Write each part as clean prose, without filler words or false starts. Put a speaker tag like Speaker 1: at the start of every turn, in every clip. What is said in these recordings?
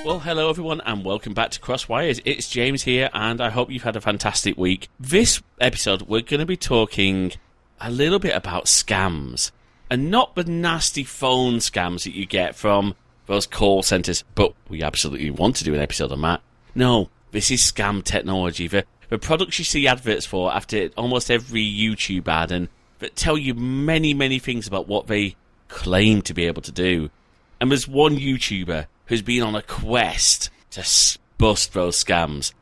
Speaker 1: Well, hello everyone, and welcome back to Crosswires. It's James here, and I hope you've had a fantastic week. This episode, we're going to be talking a little bit about scams, and not the nasty phone scams that you get from those call centres, but we absolutely want to do an episode on that. No, this is scam technology, the products you see adverts for after almost every YouTube ad, and that tell you many, many things about what they claim to be able to do. And there's one YouTuber who's been on a quest to bust those scams.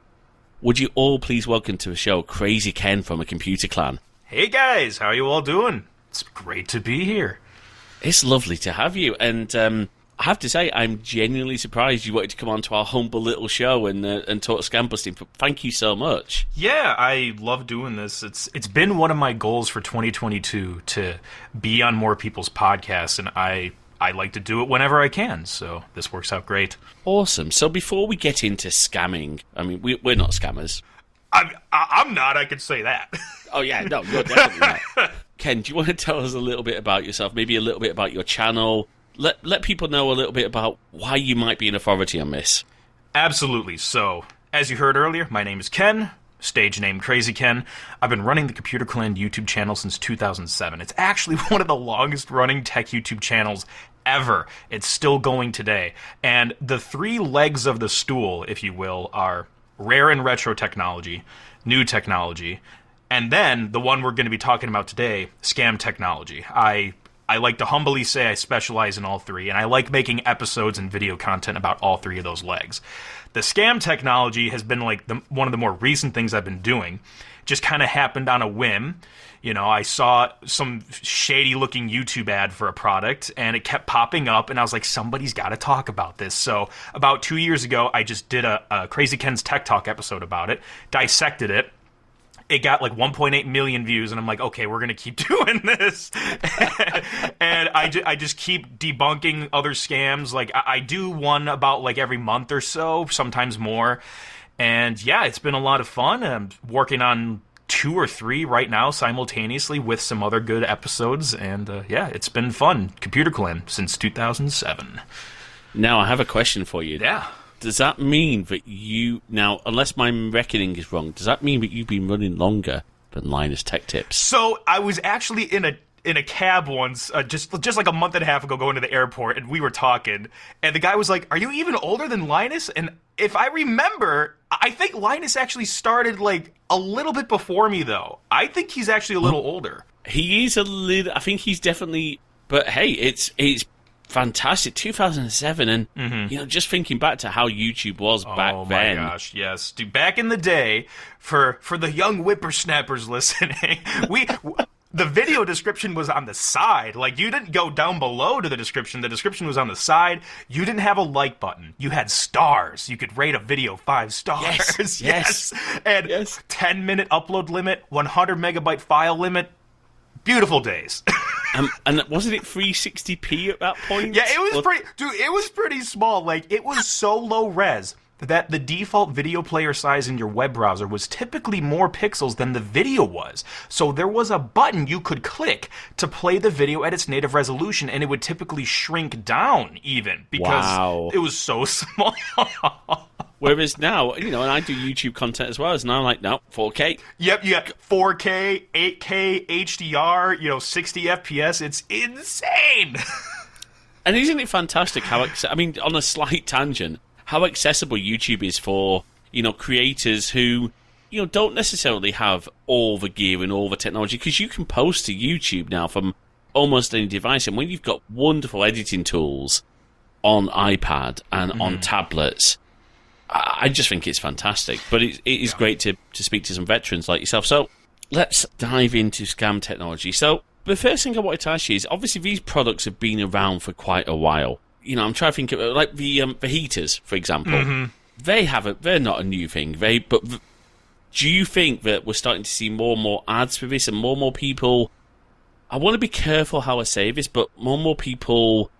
Speaker 1: Would you all please welcome to the show Krazy Ken from a Computer Clan?
Speaker 2: Hey guys, how are you all doing? It's great to be here.
Speaker 1: It's lovely to have you, and I have to say, I'm genuinely surprised you wanted to come on to our humble little show and talk scam busting. Thank you so much.
Speaker 2: Yeah, I love doing this. It's been one of my goals for 2022 to be on more people's podcasts, and I like to do it whenever I can, so this works out great.
Speaker 1: Awesome. So before we get into scamming, I mean, we're not scammers.
Speaker 2: I'm not, I could say that.
Speaker 1: Oh yeah, no, you're definitely not. Ken, do you want to tell us a little bit about yourself, maybe a little bit about your channel? Let people know a little bit about why you might be an authority on this.
Speaker 2: Absolutely. So, as you heard earlier, my name is Ken, stage name Krazy Ken. I've been running the Computer Clan YouTube channel since 2007. It's actually one of the longest running tech YouTube channels ever. It's still going today. And the three legs of the stool, if you will, are rare and retro technology, new technology, and then the one we're going to be talking about today, scam technology. I like to humbly say I specialize in all three, and I like making episodes and video content about all three of those legs. The scam technology has been like one of the more recent things I've been doing. Just kind of happened on a whim. You know, I saw some shady-looking YouTube ad for a product, and it kept popping up, and I was like, somebody's got to talk about this. So about 2 years ago, I just did a Krazy Ken's Tech Talk episode about it, dissected it. It got like 1.8 million views, and I'm like, okay, we're going to keep doing this. And I just keep debunking other scams. Like, I do one about like every month or so, sometimes more. And yeah, it's been a lot of fun. I'm working on 2 or 3 right now simultaneously with some other good episodes. And yeah, it's been fun. Computer Clan since 2007.
Speaker 1: Now, I have a question for you.
Speaker 2: Yeah.
Speaker 1: Does that mean that you, now, unless my reckoning is wrong, does that mean that you've been running longer than Linus Tech Tips?
Speaker 2: So I was actually in a cab once, just like a month and a half ago, going to the airport, and we were talking, and the guy was like, "Are you even older than Linus?" And if I remember, I think Linus actually started like a little bit before me, though. I think he's actually a little older.
Speaker 1: He is a little. I think he's definitely. But hey, it's fantastic. 2007, and you know, just thinking back to how YouTube was back then.
Speaker 2: Oh my gosh, yes, dude. Back in the day, for the young whippersnappers listening, the video description was on the side. Like, you didn't go down below to the description. The description was on the side. You didn't have a like button. You had stars. You could rate a video 5 stars.
Speaker 1: Yes.
Speaker 2: And 10-minute upload limit, 100 megabyte file limit. Beautiful days.
Speaker 1: And wasn't it 360p at that point?
Speaker 2: Yeah, it was pretty... Dude, it was pretty small. Like, it was so low res that the default video player size in your web browser was typically more pixels than the video was. So there was a button you could click to play the video at its native resolution, and it would typically shrink down even because it was so small.
Speaker 1: Whereas now, you know, and I do YouTube content as well, and now I'm like, no, 4K.
Speaker 2: Yep, you got 4K, 8K, HDR, you know, 60 FPS. It's insane.
Speaker 1: And isn't it fantastic how, I mean, on a slight tangent, how accessible YouTube is for, you know, creators who, you know, don't necessarily have all the gear and all the technology, because you can post to YouTube now from almost any device, and when you've got wonderful editing tools on iPad and on tablets, I just think it's fantastic. But it is great to speak to some veterans like yourself. So let's dive into scam technology. So the first thing I wanted to ask you is, obviously these products have been around for quite a while. You know, I'm trying to think of, like, the heaters, for example. They're not a new thing. But do you think that we're starting to see more and more ads for this, and more people, I want to be careful how I say this, but more people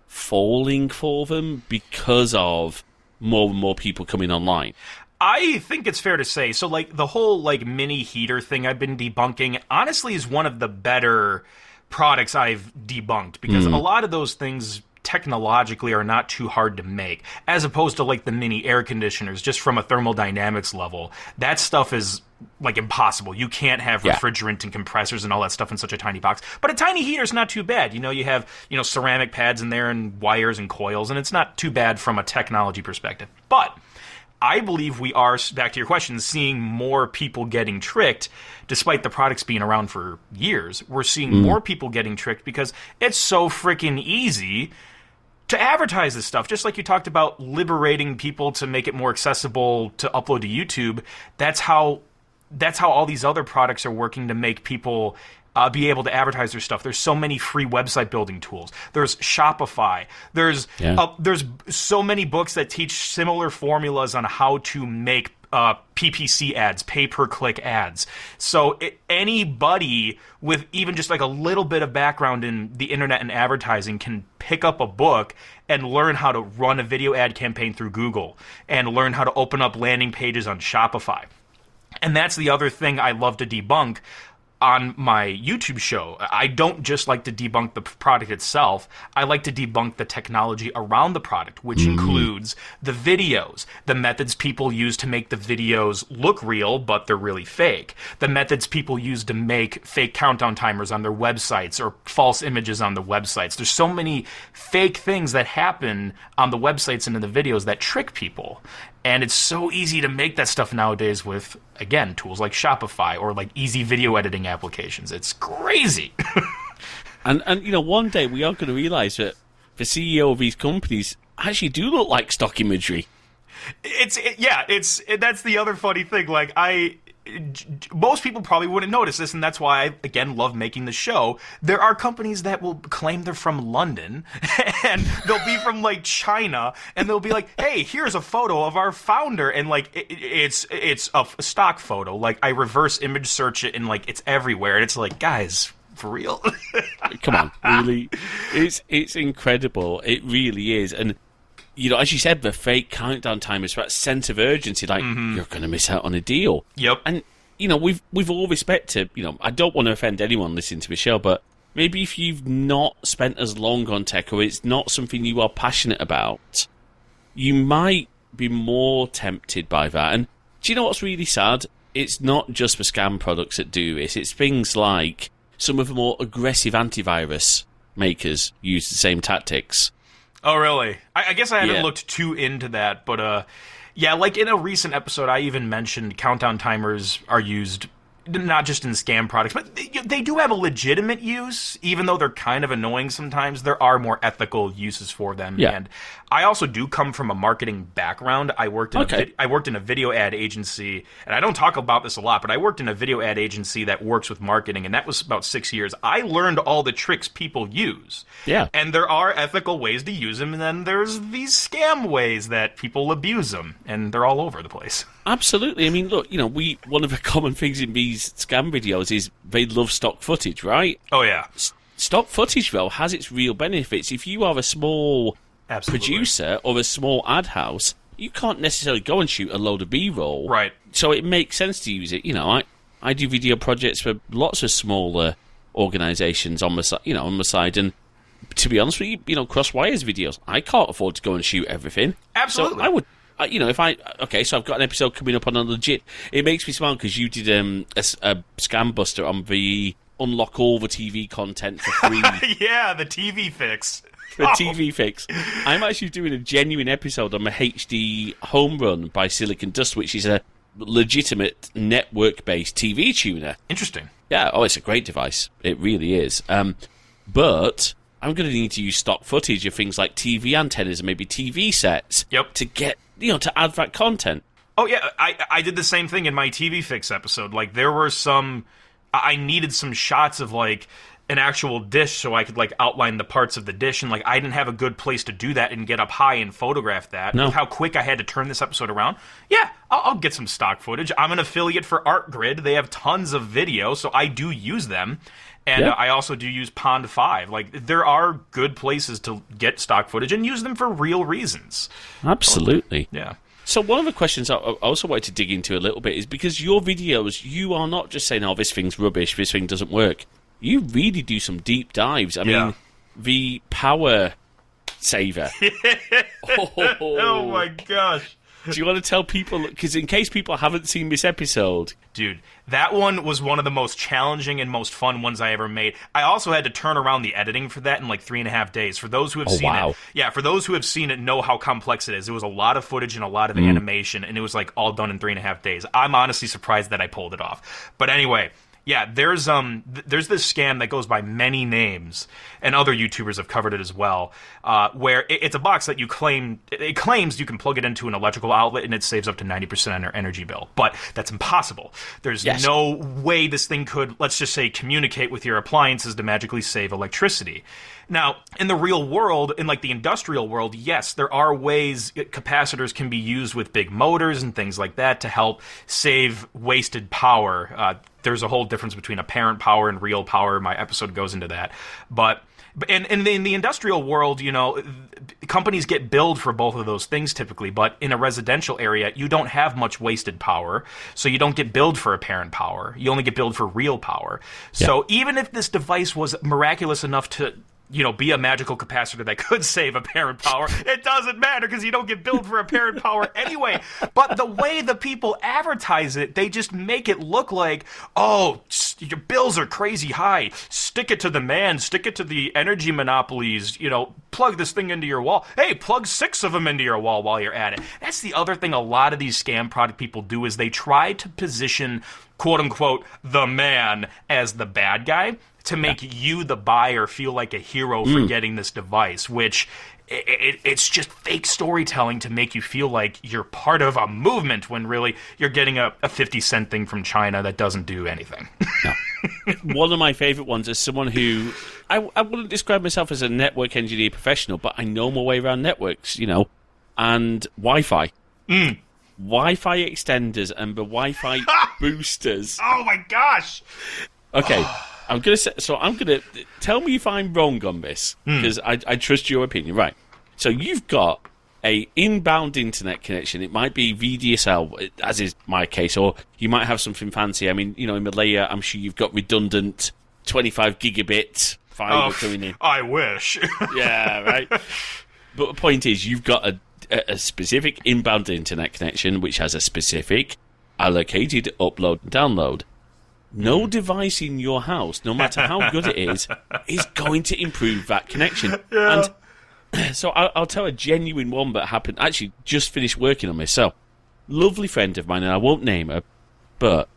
Speaker 1: falling for them because of more and more people coming online?
Speaker 2: I think it's fair to say. So, like, the whole, like, mini heater thing I've been debunking, honestly, is one of the better products I've debunked, because a lot of those things technologically are not too hard to make, as opposed to like the mini air conditioners, just from a thermodynamics level. That stuff is like impossible. You can't have refrigerant and compressors and all that stuff in such a tiny box. But a tiny heater is not too bad. You have, ceramic pads in there and wires and coils, and it's not too bad from a technology perspective. But I believe we are, back to your question, seeing more people getting tricked, despite the products being around for years. We're seeing more people getting tricked because it's so freaking easy to advertise this stuff. Just like you talked about liberating people to make it more accessible to upload to YouTube, that's how all these other products are working to make people be able to advertise their stuff. There's so many free website building tools. There's Shopify. There's so many books that teach similar formulas on how to make PPC ads, pay-per-click ads. So anybody with even just like a little bit of background in the internet and advertising can pick up a book and learn how to run a video ad campaign through Google and learn how to open up landing pages on Shopify. And that's the other thing I love to debunk on my YouTube show. I don't just like to debunk the product itself. I like to debunk the technology around the product, which includes the videos, the methods people use to make the videos look real, but they're really fake, the methods people use to make fake countdown timers on their websites or false images on the websites. There's so many fake things that happen on the websites and in the videos that trick people. And it's so easy to make that stuff nowadays with, again, tools like Shopify or like easy video editing applications. It's crazy.
Speaker 1: and one day we are going to realize that the CEO of these companies actually do look like stock imagery. That's the other funny thing. Like, most people probably wouldn't notice this, and that's why I, again, love making the show. There are companies that will claim they're from London, and they'll be from, like, China, and they'll be like, hey, here's a photo of our founder, and, like, it's a stock photo. Like, I reverse image search it, and, like, it's everywhere, and it's like, guys, for real? Come on, really? It's incredible. It really is, and as you said, the fake countdown timers, that sense of urgency, like, you're going to miss out on a deal.
Speaker 2: Yep.
Speaker 1: And, we've all respect to, I don't want to offend anyone listening to the show, but maybe if you've not spent as long on tech or it's not something you are passionate about, you might be more tempted by that. And do you know what's really sad? It's not just the scam products that do this. It's things like some of the more aggressive antivirus makers use the same tactics.
Speaker 2: Oh, really? I guess I haven't looked too into that, but like in a recent episode, I even mentioned countdown timers are used not just in scam products, but they do have a legitimate use, even though they're kind of annoying sometimes. There are more ethical uses for them.
Speaker 1: Yeah.
Speaker 2: And I also do come from a marketing background. I worked in a video ad agency, and I don't talk about this a lot, but I worked in a video ad agency that works with marketing, and that was about 6 years. I learned all the tricks people use.
Speaker 1: Yeah.
Speaker 2: And there are ethical ways to use them, and then there's these scam ways that people abuse them, and they're all over the place.
Speaker 1: Absolutely. I mean, look, one of the common things in these scam videos is they love stock footage, right?
Speaker 2: Oh, yeah.
Speaker 1: Stock footage, though, has its real benefits. If you are a small producer or a small ad house, you can't necessarily go and shoot a load of B-roll.
Speaker 2: Right.
Speaker 1: So it makes sense to use it. I do video projects for lots of smaller organisations on the side, and to be honest with you, cross-wires videos, I can't afford to go and shoot everything.
Speaker 2: Absolutely.
Speaker 1: So I would... so I've got an episode coming up on a legit. It makes me smile because you did a scam buster on the unlock all the TV content for free.
Speaker 2: Yeah, the TV fix.
Speaker 1: TV fix. I'm actually doing a genuine episode on the HD Home Run by Silicon Dust, which is a legitimate network-based TV tuner.
Speaker 2: Interesting.
Speaker 1: Yeah. Oh, it's a great device. It really is. But I'm going to need to use stock footage of things like TV antennas and maybe TV sets.
Speaker 2: Yep.
Speaker 1: To get to add that content.
Speaker 2: Oh, yeah, I did the same thing in my TV Fix episode. Like, there were I needed some shots of, like, an actual dish so I could, like, outline the parts of the dish, and, like, I didn't have a good place to do that and get up high and photograph that.
Speaker 1: No.
Speaker 2: With how quick I had to turn this episode around. Yeah, I'll get some stock footage. I'm an affiliate for ArtGrid. They have tons of video, so I do use them. And I also do use Pond 5. Like, there are good places to get stock footage and use them for real reasons.
Speaker 1: Absolutely.
Speaker 2: Yeah.
Speaker 1: So one of the questions I also wanted to dig into a little bit is because your videos, you are not just saying, oh, this thing's rubbish, this thing doesn't work. You really do some deep dives. I mean, the power saver.
Speaker 2: Oh my gosh.
Speaker 1: Do you want to tell people, because in case people haven't seen this episode...
Speaker 2: Dude, that one was one of the most challenging and most fun ones I ever made. I also had to turn around the editing for that in like 3.5 days. For those who have seen it, yeah, for those who have seen it, know how complex it is. It was a lot of footage and a lot of animation, and it was like all done in 3.5 days. I'm honestly surprised that I pulled it off. But anyway... Yeah, there's this scam that goes by many names, and other YouTubers have covered it as well, where it's a box that it claims you can plug it into an electrical outlet and it saves up to 90% on your energy bill. But that's impossible. There's no way this thing could, let's just say, communicate with your appliances to magically save electricity. Now, in the real world, in like the industrial world, yes, there are ways capacitors can be used with big motors and things like that to help save wasted power. There's a whole difference between apparent power and real power. My episode goes into that. But in the industrial world, you know, companies get billed for both of those things typically, but in a residential area, you don't have much wasted power, so you don't get billed for apparent power. You only get billed for real power. Yeah. So even if this device was miraculous enough to, you know, be a magical capacitor that could save apparent power, it doesn't matter because you don't get billed for apparent power anyway. But the way the people advertise it, they just make it look like, oh, your bills are crazy high. Stick it to the man. Stick it to the energy monopolies. You know, plug this thing into your wall. Hey, plug 6 of them into your wall while you're at it. That's the other thing a lot of these scam product people do is they try to position, quote unquote, the man as the bad guy, to make you, the buyer, feel like a hero for getting this device, which it's just fake storytelling to make you feel like you're part of a movement when really you're getting a 50-cent thing from China that doesn't do anything.
Speaker 1: No. One of my favorite ones is someone who, I wouldn't describe myself as a network engineer professional, but I know my way around networks, you know, and Wi-Fi. Wi-Fi extenders and the Wi-Fi boosters.
Speaker 2: Oh my gosh!
Speaker 1: Okay. I'm gonna tell me if I'm wrong on this, because I trust your opinion. Right. So you've got a inbound internet connection. It might be VDSL, as is my case, or you might have something fancy. I mean, you know, in Malaya, I'm sure you've got redundant 25 gigabit fiber coming in.
Speaker 2: I wish.
Speaker 1: Yeah, right. But the point is, you've got a specific inbound internet connection, which has a specific allocated upload and download. No device in your house, no matter how good it is going to improve that connection. Yeah. And so I'll tell a genuine one that happened. Actually, just finished working on this. So, lovely friend of mine, and I won't name her, but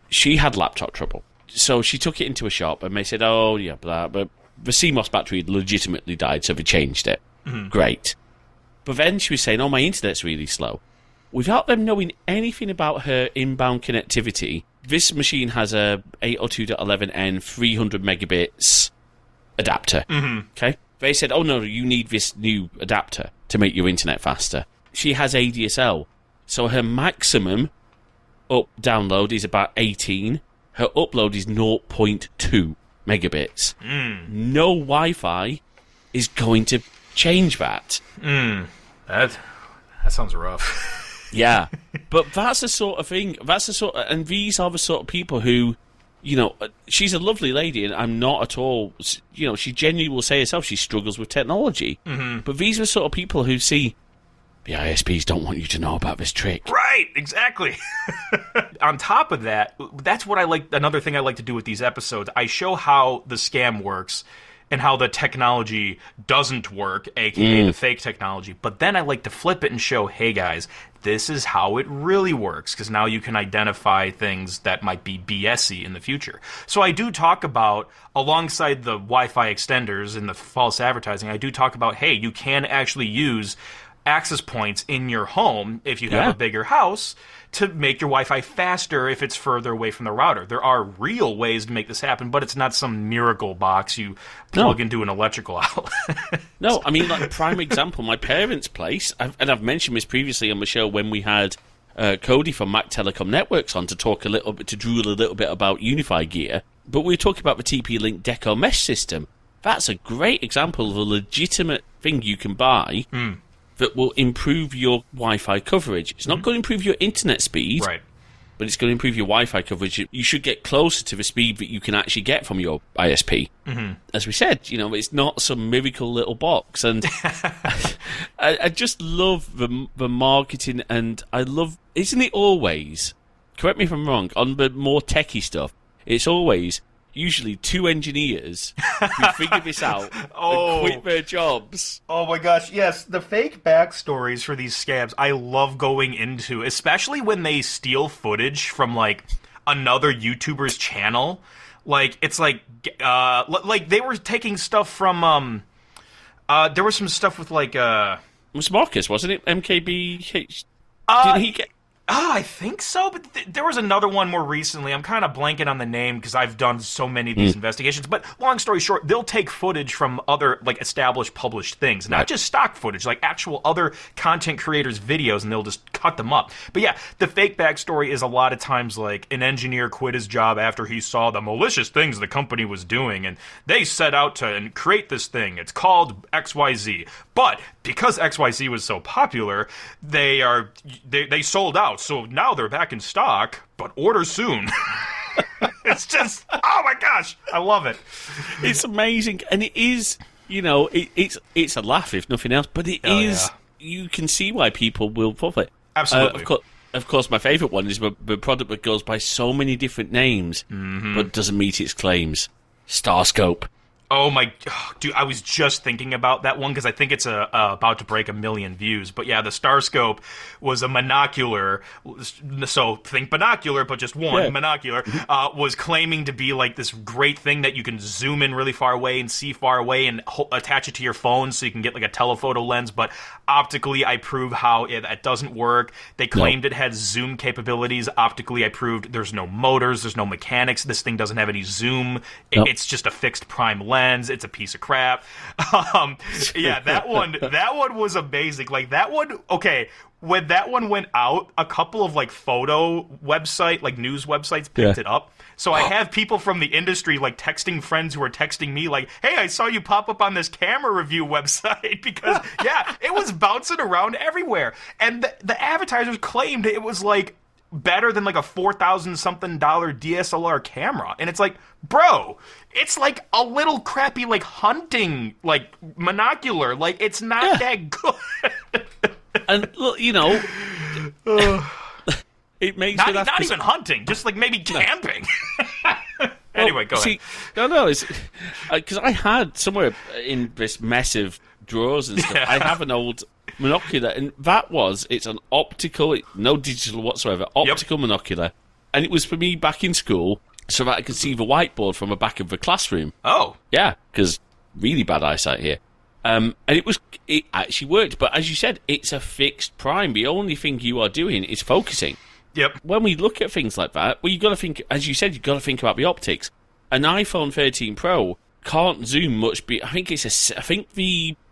Speaker 1: she had laptop trouble. So she took it into a shop, and they said, oh, yeah, blah, but the CMOS battery had legitimately died, so they changed it. Great. But then she was saying, oh, my internet's really slow. Without them knowing anything about her inbound connectivity, this machine has a 802.11n 300 megabits adapter. Okay? They said, oh, no, you need this new adapter to make your internet faster. She has ADSL, so her maximum download is about 18. Her upload is 0.2 megabits. No Wi-Fi is going to change that.
Speaker 2: That sounds rough.
Speaker 1: Yeah, but that's the sort of thing. And these are the sort of people who, you know, she's a lovely lady, and I'm not at all. You know, she genuinely will say herself she struggles with technology. But these are the sort of people who see the ISPs don't want you to know about this trick.
Speaker 2: Right, exactly. On top of that, that's what I like. Another thing I like to do with these episodes, I show how the scam works and how the technology doesn't work, aka the fake technology. But then I like to flip it and show, hey guys, this is how it really works, because now you can identify things that might be BS-y in the future. So I do talk about, alongside the Wi-Fi extenders and the false advertising, I do talk about, hey, you can actually use access points in your home if you have a bigger house to make your Wi-Fi faster if it's further away from the router. There are real ways to make this happen, but it's not some miracle box you plug into an electrical outlet.
Speaker 1: No, I mean, like a prime example, my parents' place, and I've mentioned this previously on the show when we had Cody from Mac Telecom Networks on to talk a little bit, to drool a little bit about Unify gear, but we were talking about the TP-Link Deco mesh system. That's a great example of a legitimate thing you can buy that will improve your Wi-Fi coverage. It's not going to improve your internet speed,
Speaker 2: right?
Speaker 1: but it's going to improve your Wi-Fi coverage. You should get closer to the speed that you can actually get from your ISP. Mm-hmm. As we said, it's not some miracle little box. And I just love the marketing, and I love, isn't it always, correct me if I'm wrong, on the more techie stuff, it's always usually two engineers who figure this out and quit their jobs.
Speaker 2: Oh my gosh, yes. The fake backstories for these scams I love going into, especially when they steal footage from, like, another YouTuber's channel. Like, it's like they were taking stuff from, there was some stuff with, like,
Speaker 1: It was Marcus, wasn't it? MKBH. Didn't he get...
Speaker 2: I think so, but there was another one more recently. I'm kind of blanking on the name because I've done so many of these investigations. But long story short, they'll take footage from other, like, established, published things. Not just stock footage, like actual other content creators' videos, and they'll just cut them up. But yeah, the fake backstory is a lot of times like an engineer quit his job after he saw the malicious things the company was doing, and they set out to create this thing. It's called XYZ. But because XYZ was so popular, they sold out. So now they're back in stock, but order soon. It's just, oh my gosh, I love it.
Speaker 1: It's amazing, and it is, it's a laugh if nothing else, but it is. Yeah. You can see why people will profit.
Speaker 2: Absolutely.
Speaker 1: Of course, my favourite one is the product that goes by so many different names, but doesn't meet its claims. Starscope.
Speaker 2: Oh my, dude, I was just thinking about that one because I think it's about to break 1 million views. But yeah, the Starscope was a monocular, so think binocular, but just one monocular, was claiming to be like this great thing that you can zoom in really far away and see far away and attach it to your phone so you can get like a telephoto lens. But optically, I prove how that doesn't work. They claimed it had zoom capabilities. Optically, I proved there's no motors, there's no mechanics. This thing doesn't have any zoom. It's just a fixed prime lens. It's a piece of crap. Yeah, that one was amazing. Like that one, okay, when that one went out, a couple of like photo website, like news websites picked it up. So I have people from the industry like texting friends who are texting me like, "Hey, I saw you pop up on this camera review website," because it was bouncing around everywhere. And the advertisers claimed it was like better than like a $4,000 something DSLR camera. And it's like, bro, it's like a little crappy like hunting like monocular. Like it's not that good.
Speaker 1: And look, it makes
Speaker 2: not even hunting, just like maybe camping. Anyway, go ahead.
Speaker 1: No, it's because I had somewhere in this mess of drawers and stuff. I have an old monocular, and it's an optical, no digital whatsoever, optical monocular, and it was for me back in school so that I could see the whiteboard from the back of the classroom.
Speaker 2: Oh.
Speaker 1: Yeah, because really bad eyesight here. And it actually worked, but as you said, it's a fixed prime. The only thing you are doing is focusing.
Speaker 2: Yep.
Speaker 1: When we look at things like that, well, you've got to think, as you said, you've got to think about the optics. An iPhone 13 Pro can't zoom much.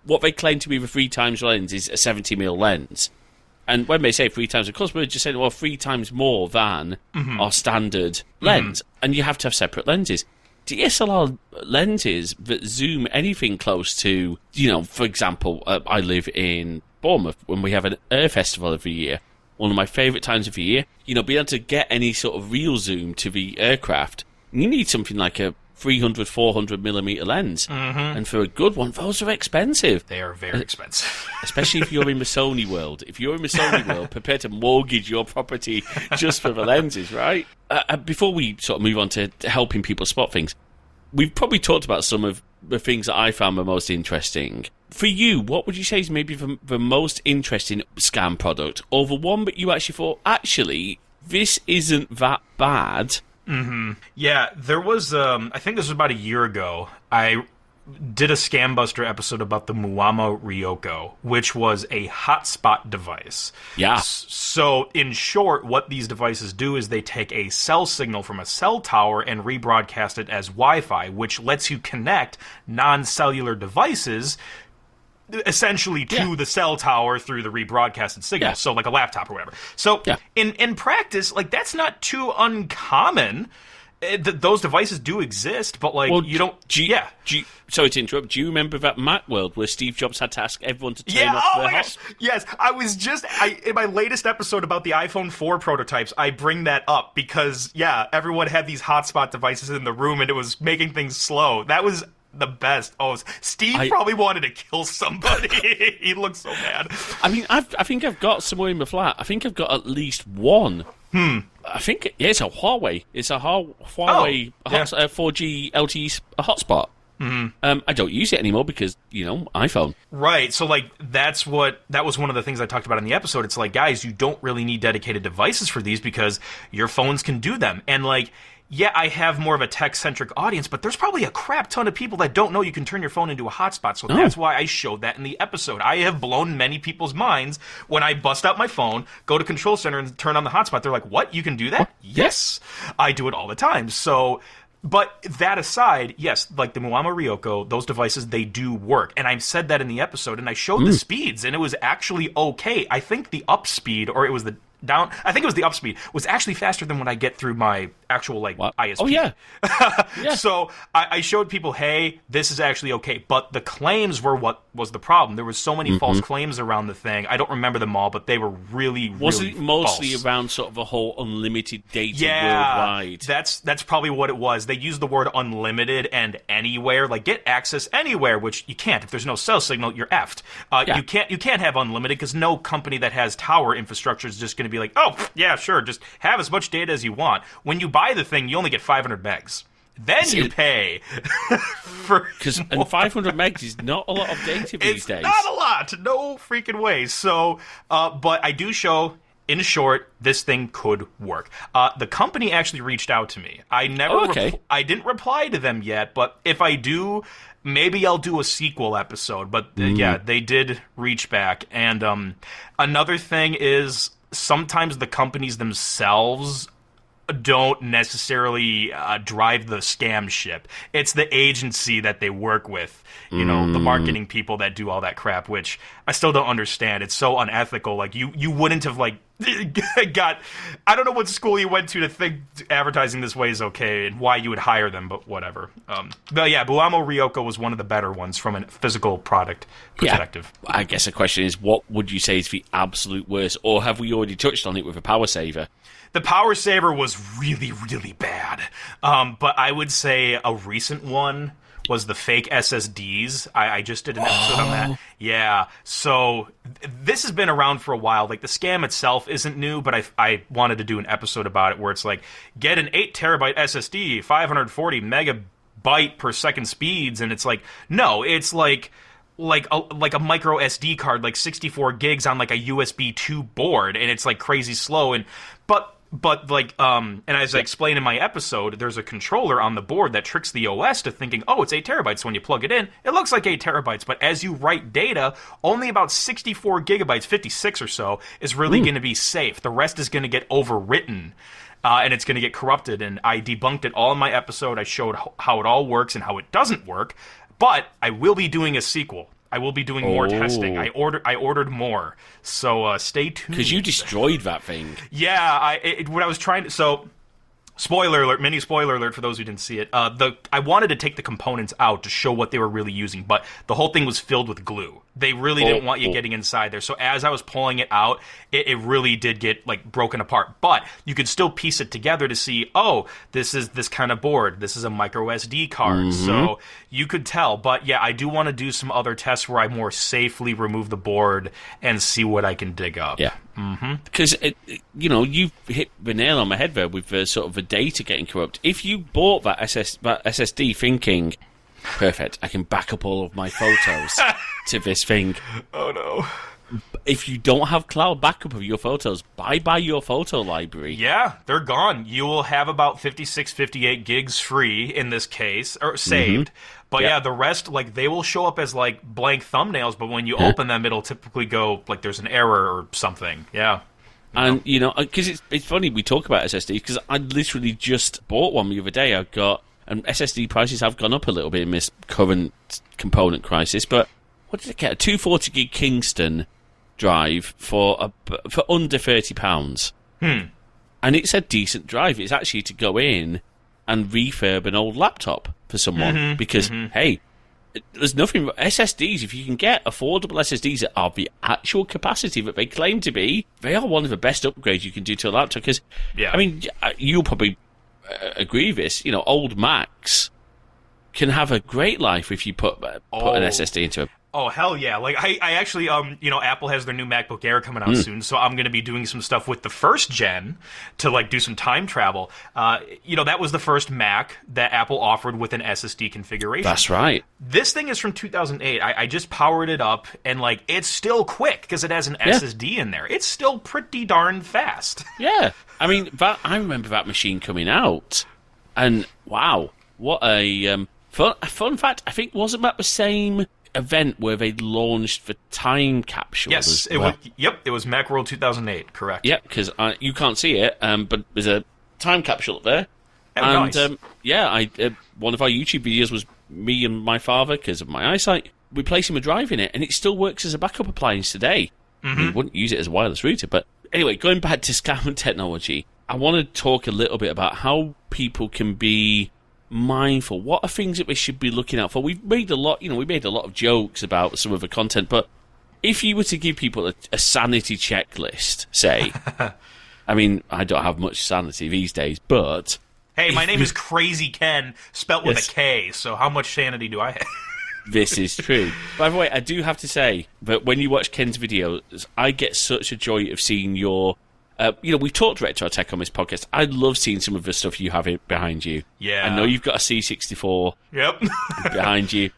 Speaker 1: What they claim to be the 3 times lens is a 70mm lens. And when they say 3 times, of course, we're just saying, well, 3 times more than our standard lens. And you have to have separate lenses. DSLR lenses that zoom anything close to, for example, I live in Bournemouth when we have an air festival every year. One of my favourite times of the year. Being able to get any sort of real zoom to the aircraft, you need something like a 300, 400mm lens. And for a good one, those are expensive.
Speaker 2: They are very expensive.
Speaker 1: Especially if you're in the Sony world. If you're in the Sony world, prepare to mortgage your property just for the lenses, right? Before we sort of move on to helping people spot things, we've probably talked about some of the things that I found the most interesting. For you, what would you say is maybe the most interesting scam product, or the one that you actually thought, this isn't that bad?
Speaker 2: Yeah, there was, I think this was about a year ago, I did a Scam Buster episode about the Muama Ryoko, which was a hotspot device.
Speaker 1: Yeah.
Speaker 2: So, in short, what these devices do is they take a cell signal from a cell tower and rebroadcast it as Wi-Fi, which lets you connect non-cellular devices essentially to the cell tower through the rebroadcasted signal, so like a laptop or whatever. So in practice, like that's not too uncommon. those devices do exist, but like
Speaker 1: Well,
Speaker 2: you don't.
Speaker 1: Sorry to interrupt. Do you remember that Macworld where Steve Jobs had to ask everyone to turn off
Speaker 2: oh
Speaker 1: their
Speaker 2: my gosh, yes. I was just in my latest episode about the iPhone 4 prototypes, I bring that up because everyone had these hotspot devices in the room and it was making things slow. That was the best. Oh, Steve probably wanted to kill somebody. He looked so mad.
Speaker 1: I mean, I think I've got somewhere in my flat. I think I've got at least one. I think it's a Huawei. It's a Huawei 4G LTE hotspot. I don't use it anymore because, iPhone.
Speaker 2: Right. So, like, that was one of the things I talked about in the episode. It's like, guys, you don't really need dedicated devices for these because your phones can do them. And, like, I have more of a tech-centric audience, but there's probably a crap ton of people that don't know you can turn your phone into a hotspot. So that's why I showed that in the episode. I have blown many people's minds when I bust out my phone, go to Control Center, and turn on the hotspot. They're like, what? You can do that? Yes. I do it all the time. So... But that aside, yes, like the Muama Ryoko, those devices, they do work. And I said that in the episode, and I showed the speeds, and it was actually okay. I think the up speed, or it was the down, I think it was the up speed, was actually faster than when I get through my actual, ISP.
Speaker 1: Oh, yeah.
Speaker 2: So I showed people, hey, this is actually okay. But the claims were what was the problem. There was so many false claims around the thing. I don't remember them all, but they were really,
Speaker 1: Wasn't
Speaker 2: really
Speaker 1: it mostly
Speaker 2: false.
Speaker 1: around sort of a whole unlimited data worldwide?
Speaker 2: That's probably what it was. They used the word unlimited and anywhere, like get access anywhere, which you can't. If there's no cell signal, you're effed. You can't have unlimited because no company that has tower infrastructure is just going to be like, oh, yeah, sure, just have as much data as you want. When you buy the thing, you only get 500 megs. Then you pay for
Speaker 1: and 500 megs is not a lot of data these days.
Speaker 2: Not a lot. No freaking way. So, but I do show, in short, this thing could work. The company actually reached out to me. I didn't reply to them yet, but if I do, maybe I'll do a sequel episode. But they did reach back. And another thing is sometimes the companies themselves don't necessarily drive the scam ship. It's the agency that they work with, the marketing people that do all that crap, which I still don't understand. It's so unethical. Like, you wouldn't have, I don't know what school you went to think advertising this way is okay and why you would hire them, but whatever. But yeah, Buamo Ryoko was one of the better ones from a physical product perspective.
Speaker 1: Yeah. I guess the question is, what would you say is the absolute worst, or have we already touched on it with a power saver?
Speaker 2: The power saver was really, really bad. But I would say a recent one was the fake SSDs. I just did an episode on that. Yeah. So this has been around for a while. Like, the scam itself isn't new, but I wanted to do an episode about it where it's like, get an 8 terabyte SSD, 540 megabyte per second speeds, and it's like, no, it's like a micro SD card, like 64 gigs on like a USB 2 board, and it's like crazy slow. But like, and as I explained in my episode, there's a controller on the board that tricks the OS to thinking, oh, it's 8 terabytes. So when you plug it in, it looks like 8 terabytes. But as you write data, only about 64 gigabytes, 56 or so, is really going to be safe. The rest is going to get overwritten. And it's going to get corrupted. And I debunked it all in my episode. I showed how it all works and how it doesn't work. But I will be doing a sequel. I will be doing more testing. I ordered more, so stay tuned.
Speaker 1: Because you destroyed that thing.
Speaker 2: Yeah, what I was trying to... So, spoiler alert, mini spoiler alert for those who didn't see it. I wanted to take the components out to show what they were really using, but the whole thing was filled with glue. They really didn't want you getting inside there. So as I was pulling it out, it really did get broken apart. But you could still piece it together to see, oh, this is this kind of board. This is a micro SD card. So you could tell. But yeah, I do want to do some other tests where I more safely remove the board and see what I can dig up.
Speaker 1: Yeah. Because, you've hit the nail on my head there with sort of the data getting corrupt. If you bought that SSD thinking, perfect, I can back up all of my photos to this thing.
Speaker 2: Oh, no.
Speaker 1: If you don't have cloud backup of your photos, buy your photo library.
Speaker 2: Yeah, they're gone. You will have about 56, 58 gigs free in this case, or saved. But yeah, the rest, they will show up as, blank thumbnails, but when you open them, it'll typically go, there's an error or something. Yeah.
Speaker 1: And, because it's funny we talk about SSD, because I literally just bought one the other day. And SSD prices have gone up a little bit in this current component crisis, but what did I get? A 240 gig Kingston drive for under £30. And it's a decent drive. It's actually to go in and refurb an old laptop for someone because, hey, there's nothing... SSDs, if you can get affordable SSDs that are the actual capacity that they claim to be, they are one of the best upgrades you can do to a laptop because, I mean, you'll probably agree with this, old Macs can have a great life if you put an SSD into it.
Speaker 2: Oh, hell yeah. Like, I actually, Apple has their new MacBook Air coming out soon, so I'm going to be doing some stuff with the first gen to, like, do some time travel. That was the first Mac that Apple offered with an SSD configuration.
Speaker 1: That's right.
Speaker 2: This thing is from 2008. I just powered it up, and, like, it's still quick because it has an SSD in there. It's still pretty darn fast.
Speaker 1: Yeah. I mean, I remember that machine coming out, and wow, what a fun fact. I think wasn't that the same event where they launched the time capsule?
Speaker 2: Yes, it was. Yep, it was Macworld 2008. Correct.
Speaker 1: Yep, because you can't see it, but there's a time capsule up there.
Speaker 2: Oh,
Speaker 1: and
Speaker 2: nice.
Speaker 1: One of our YouTube videos was me and my father, because of my eyesight, replacing a drive in it, and it still works as a backup appliance today. We wouldn't use it as a wireless router, but anyway, going back to scam technology, I want to talk a little bit about how people can be mindful. What are things that we should be looking out for? We've made a lot, we made a lot of jokes about some of the content, but if you were to give people a sanity checklist, say, I mean, I don't have much sanity these days, but...
Speaker 2: Hey, my name is Krazy Ken, spelt with a K, so how much sanity do I have?
Speaker 1: This is true. By the way, I do have to say that when you watch Ken's videos, I get such a joy of seeing your... we've talked retro tech on this podcast. I love seeing some of the stuff you have behind you.
Speaker 2: Yeah.
Speaker 1: I know you've got a C64 behind you.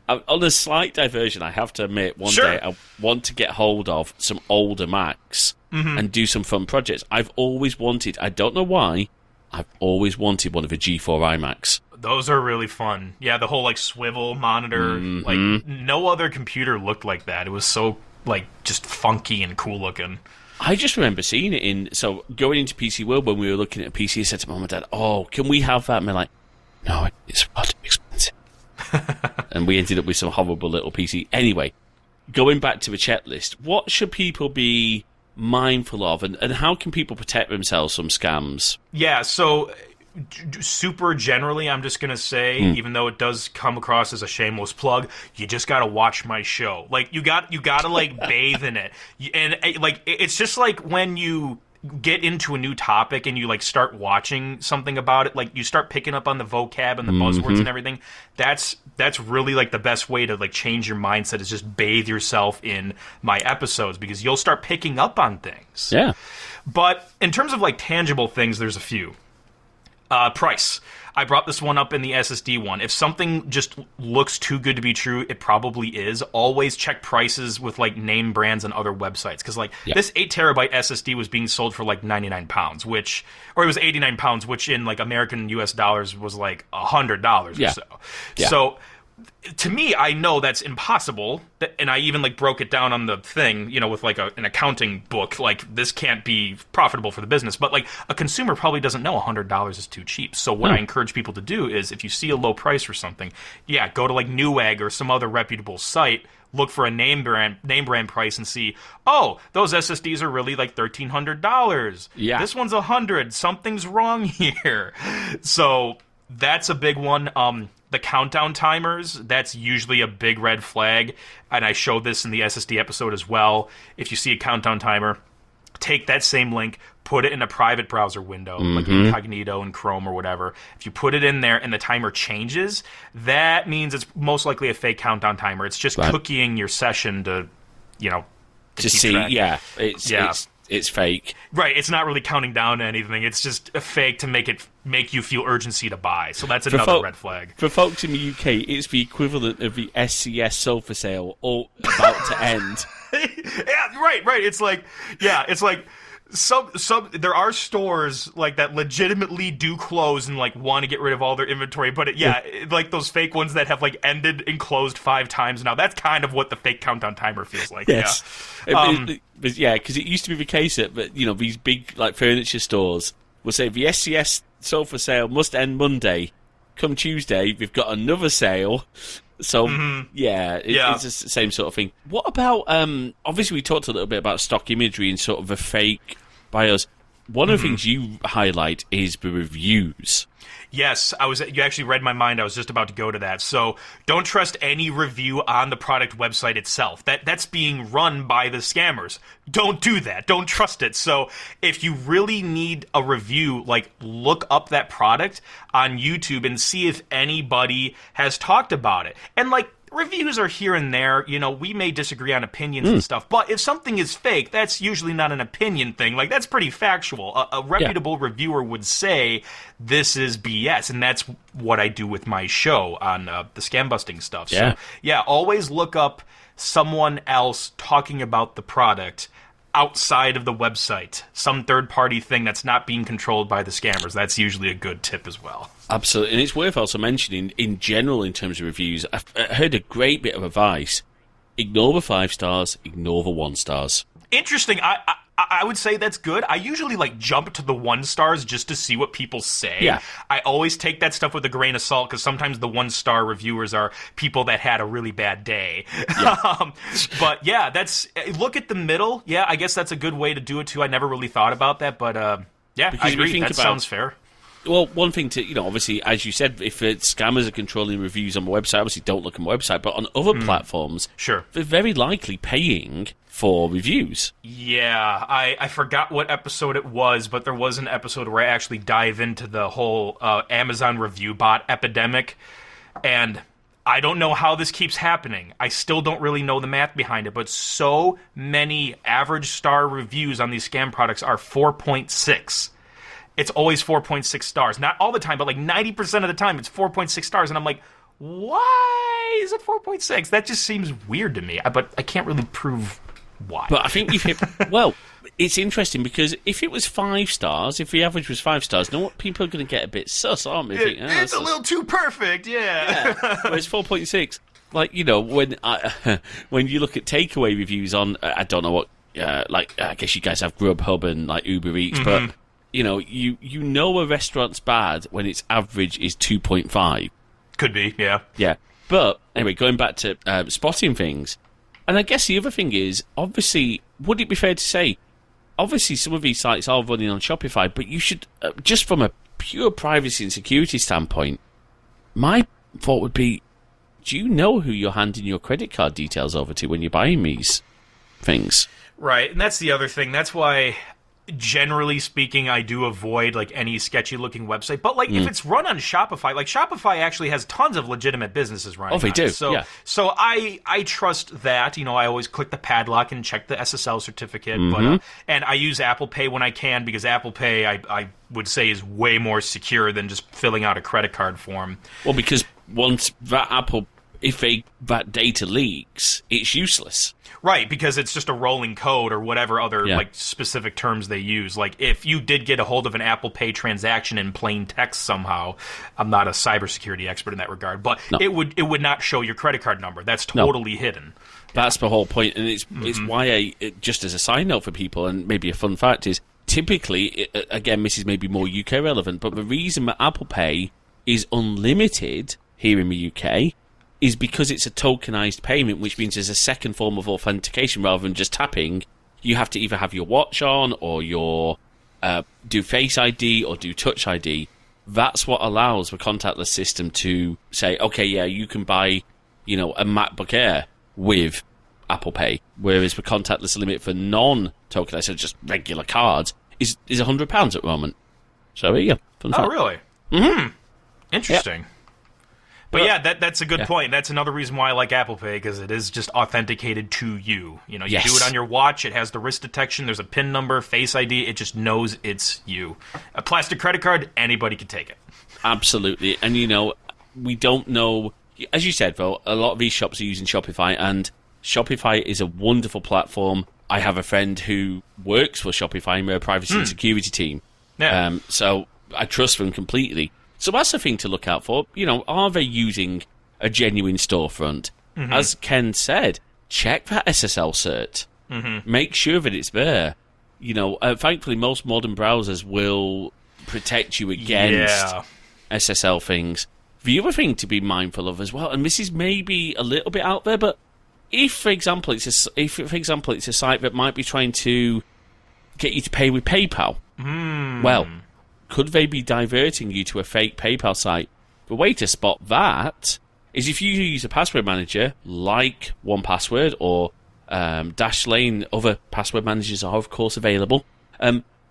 Speaker 1: On a slight diversion, I have to admit, one day I want to get hold of some older Macs and do some fun projects. I've always wanted, I don't know why, I've always wanted one of the G4 iMacs.
Speaker 2: Those are really fun. Yeah, the whole, like, swivel monitor. Like, no other computer looked like that. It was so... like, just funky and cool looking.
Speaker 1: I just remember seeing it so going into PC World when we were looking at a PC, I said to Mum and Dad, can we have that? And they're like, no, it's far too expensive. And we ended up with some horrible little PC. Anyway, going back to the checklist, what should people be mindful of, and how can people protect themselves from scams? Yeah,
Speaker 2: so... super generally, I'm just gonna say, even though it does come across as a shameless plug, you just gotta watch my show. Like, you gotta like bathe in it, and like it's just like when you get into a new topic and you like start watching something about it, like you start picking up on the vocab and the buzzwords and everything. That's really like the best way to like change your mindset, is just bathe yourself in my episodes, because you'll start picking up on things.
Speaker 1: Yeah.
Speaker 2: But in terms of like tangible things, there's a few. Price. I brought this one up in the SSD one. If something just looks too good to be true, it probably is. Always check prices with like name brands and other websites, because like this 8 terabyte SSD was being sold for like £99, or it was £89, which in like American US dollars was like $100 or so. Yeah. So to me, I know that's impossible, and I even like broke it down on the thing, with like an accounting book. Like, this can't be profitable for the business. But like a consumer probably doesn't know $100 is too cheap. So what I encourage people to do is, if you see a low price for something, go to like Newegg or some other reputable site. Look for a name brand price and see, those SSDs are really like $1,300. Yeah, this one's $100. Something's wrong here. So that's a big one. The countdown timers, that's usually a big red flag, and I showed this in the SSD episode as well. If you see a countdown timer, take that same link, put it in a private browser window, like Incognito in Chrome or whatever. If you put it in there and the timer changes, that means it's most likely a fake countdown timer. It's just cookieing your session to
Speaker 1: see track. It's fake.
Speaker 2: Right, it's not really counting down to anything. It's just a fake to make you feel urgency to buy. So that's another red flag.
Speaker 1: For folks in the UK, it's the equivalent of the SCS sofa sale all about to end.
Speaker 2: Yeah, right. It's like some there are stores like that legitimately do close and like want to get rid of all their inventory, but like those fake ones that have like ended and closed 5 times now. That's kind of what the fake countdown timer feels like.
Speaker 1: Yes. Because it used to be the case that these big like furniture stores will say the SCS sofa sale must end Monday. Come Tuesday, we've got another sale. So it's the same sort of thing. What about obviously we talked a little bit about stock imagery and sort of the fake bios. one of the things you highlight is the reviews.
Speaker 2: Yes, you actually read my mind. I was just about to go to that. So don't trust any review on the product website itself. That's being run by the scammers. Don't do that. Don't trust it. So if you really need a review, like, look up that product on YouTube and see if anybody has talked about it. And, like, reviews are here and there. You know, we may disagree on opinions and stuff, but if something is fake, that's usually not an opinion thing. Like, that's pretty factual. A reputable reviewer would say, this is BS, and that's what I do with my show on the scam busting stuff.
Speaker 1: Yeah.
Speaker 2: So, yeah, always look up someone else talking about the product outside of the website, some third-party thing that's not being controlled by the scammers. That's usually a good tip as well.
Speaker 1: Absolutely, and it's worth also mentioning, in general, in terms of reviews, I've heard a great bit of advice. Ignore the 5 stars, ignore the 1 stars.
Speaker 2: Interesting. I would say that's good. I usually, like, jump to the 1 stars just to see what people say.
Speaker 1: Yeah.
Speaker 2: I always take that stuff with a grain of salt, because sometimes the 1-star reviewers are people that had a really bad day.
Speaker 1: Yeah.
Speaker 2: But, yeah, look at the middle. Yeah, I guess that's a good way to do it, too. I never really thought about that, but, yeah,
Speaker 1: Because
Speaker 2: I agree. That sounds fair.
Speaker 1: Well, one thing to, obviously, as you said, if scammers are controlling reviews on the website, obviously don't look on the website, but on other platforms,
Speaker 2: sure,
Speaker 1: they're very likely paying for reviews.
Speaker 2: Yeah, I forgot what episode it was, but there was an episode where I actually dive into the whole Amazon review bot epidemic, and I don't know how this keeps happening. I still don't really know the math behind it, but so many average star reviews on these scam products are 4.6. It's always 4.6 stars. Not all the time, but like 90% of the time, it's 4.6 stars. And I'm like, why is it 4.6? That just seems weird to me. But I can't really prove why.
Speaker 1: But I think you've hit... Well, it's interesting because if it was 5 stars, if the average was 5 stars, you know what? People are going to get a bit sus, aren't they?
Speaker 2: It's a little too perfect, yeah.
Speaker 1: Whereas 4.6, like, when you look at takeaway reviews on, I don't know what, I guess you guys have Grubhub and like Uber Eats, but... you know a restaurant's bad when its average is 2.5.
Speaker 2: Could be, yeah.
Speaker 1: Yeah. But, anyway, going back to spotting things, and I guess the other thing is, obviously, would it be fair to say, obviously some of these sites are running on Shopify, but you should, just from a pure privacy and security standpoint, my thought would be, do you know who you're handing your credit card details over to when you're buying these things?
Speaker 2: Right, and that's the other thing. That's why... Generally speaking, I do avoid like any sketchy-looking website. But like if it's run on Shopify, like Shopify actually has tons of legitimate businesses running.
Speaker 1: Oh, they do.
Speaker 2: So,
Speaker 1: yeah.
Speaker 2: So I trust that. I always click the padlock and check the SSL certificate. But and I use Apple Pay when I can, because Apple Pay I would say is way more secure than just filling out a credit card form.
Speaker 1: Well, because once that data leaks, it's useless.
Speaker 2: Right, because it's just a rolling code or whatever other like specific terms they use. Like if you did get a hold of an Apple Pay transaction in plain text somehow, I'm not a cybersecurity expert in that regard, but it would not show your credit card number. That's totally hidden.
Speaker 1: That's the whole point, and it's why just as a side note for people, and maybe a fun fact is, typically, again, this is maybe more UK relevant, but the reason that Apple Pay is unlimited here in the UK is because it's a tokenized payment, which means there's a second form of authentication rather than just tapping. You have to either have your watch on or do Face ID or do Touch ID. That's what allows the contactless system to say, okay, yeah, you can buy, a MacBook Air with Apple Pay, whereas the contactless limit for non-tokenized, so just regular cards, is £100 at the moment. So there you go. Fun fact.
Speaker 2: Really? Mm-hmm. Interesting. Yep. But that's a good point. That's another reason why I like Apple Pay, because it is just authenticated to you. You do it on your watch. It has the wrist detection. There's a PIN number, Face ID. It just knows it's you. A plastic credit card, anybody can take it.
Speaker 1: Absolutely. And, we don't know. As you said, though, a lot of these shops are using Shopify, and Shopify is a wonderful platform. I have a friend who works for Shopify in their privacy and security team. Yeah. So I trust them completely. So that's the thing to look out for. Are they using a genuine storefront? Mm-hmm. As Ken said, check that SSL cert. Mm-hmm. Make sure that it's there. Thankfully, most modern browsers will protect you against SSL things. The other thing to be mindful of as well, and this is maybe a little bit out there, but if, for example, it's a site that might be trying to get you to pay with PayPal. Well, could they be diverting you to a fake PayPal site? The way to spot that is if you use a password manager like 1Password or Dashlane. Other password managers are, of course, available.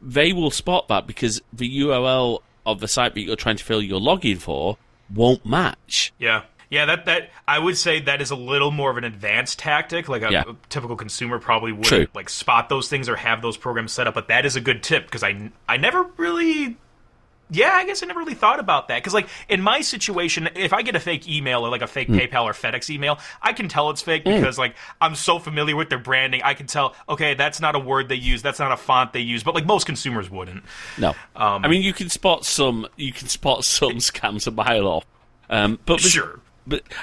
Speaker 1: They will spot that because the URL of the site that you're trying to fill your login for won't match.
Speaker 2: Yeah. Yeah, that I would say that is a little more of an advanced tactic. Like a typical consumer probably wouldn't like spot those things or have those programs set up. But that is a good tip because I never really, I guess I never really thought about that. Because like in my situation, if I get a fake email or like a fake PayPal or FedEx email, I can tell it's fake because like I'm so familiar with their branding. I can tell, okay, that's not a word they use, that's not a font they use. But like most consumers wouldn't.
Speaker 1: No, I mean you can spot some scams a mile off. But
Speaker 2: sure.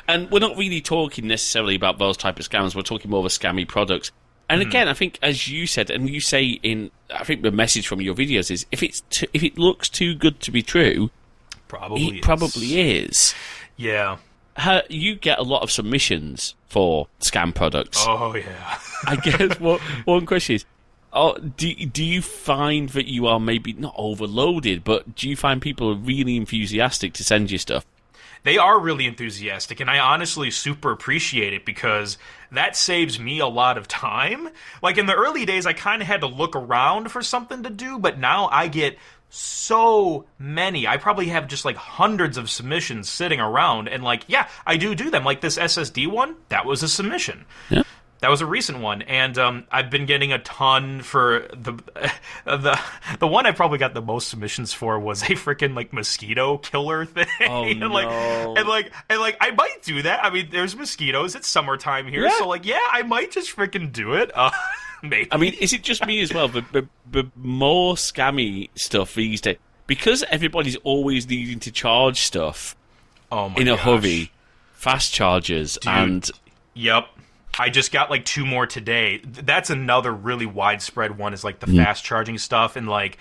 Speaker 1: And we're not really talking necessarily about those type of scams. We're talking more of scammy products. And again, I think, as you said, and you say in, I think the message from your videos is, if it looks too good to be true, probably is.
Speaker 2: Yeah.
Speaker 1: You get a lot of submissions for scam products.
Speaker 2: Oh yeah.
Speaker 1: I guess one question is, do you find that you are maybe not overloaded, but do you find people are really enthusiastic to send you stuff?
Speaker 2: They are really enthusiastic, and I honestly super appreciate it because that saves me a lot of time. Like, in the early days, I kind of had to look around for something to do, but now I get so many. I probably have just, like, hundreds of submissions sitting around, and, like, yeah, I do them. Like, this SSD one, that was a submission. Yeah. That was a recent one, and I've been getting a ton for the one I probably got the most submissions for was a freaking like mosquito killer thing.
Speaker 1: Oh no!
Speaker 2: and like I might do that. I mean, there's mosquitoes. It's summertime here, so like I might just freaking do it. Maybe.
Speaker 1: I mean, is it just me as well? The more scammy stuff these days, because everybody's always needing to charge stuff in a hurry, fast chargers.
Speaker 2: Dude,
Speaker 1: and
Speaker 2: yep. I just got like 2 more today. That's another really widespread one is like the fast charging stuff and like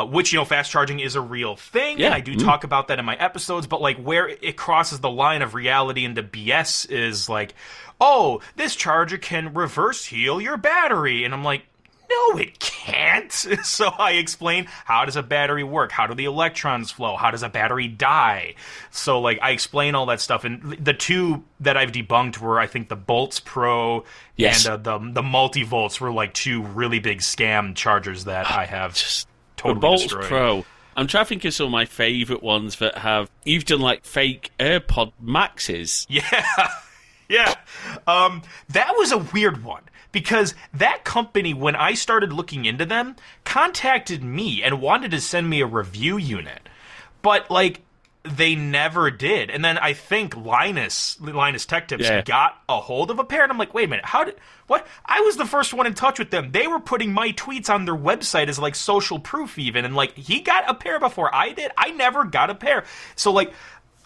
Speaker 2: which, you know, fast charging is a real thing.
Speaker 1: Yeah.
Speaker 2: And I do talk about that in my episodes, but like where it crosses the line of reality into BS is like, oh, this charger can reverse heal your battery. And I'm like, no, it can't. So I explain, how does a battery work? How do the electrons flow? How does a battery die? So, like, I explain all that stuff. And the 2 that I've debunked were, I think, the Bolts Pro and the Multivolts were, like, 2 really big scam chargers that I have just totally
Speaker 1: the Bolts
Speaker 2: destroyed.
Speaker 1: Pro. I'm trying to think of some of my favourite ones that have... You've done, like, fake AirPod Maxes.
Speaker 2: Yeah. Yeah. That was a weird one. Because that company, when I started looking into them, contacted me and wanted to send me a review unit. But, like, they never did. And then I think Linus Tech Tips got a hold of a pair. And I'm like, wait a minute, what? I was the first one in touch with them. They were putting my tweets on their website as, like, social proof even. And, like, he got a pair before I did. I never got a pair. So, like...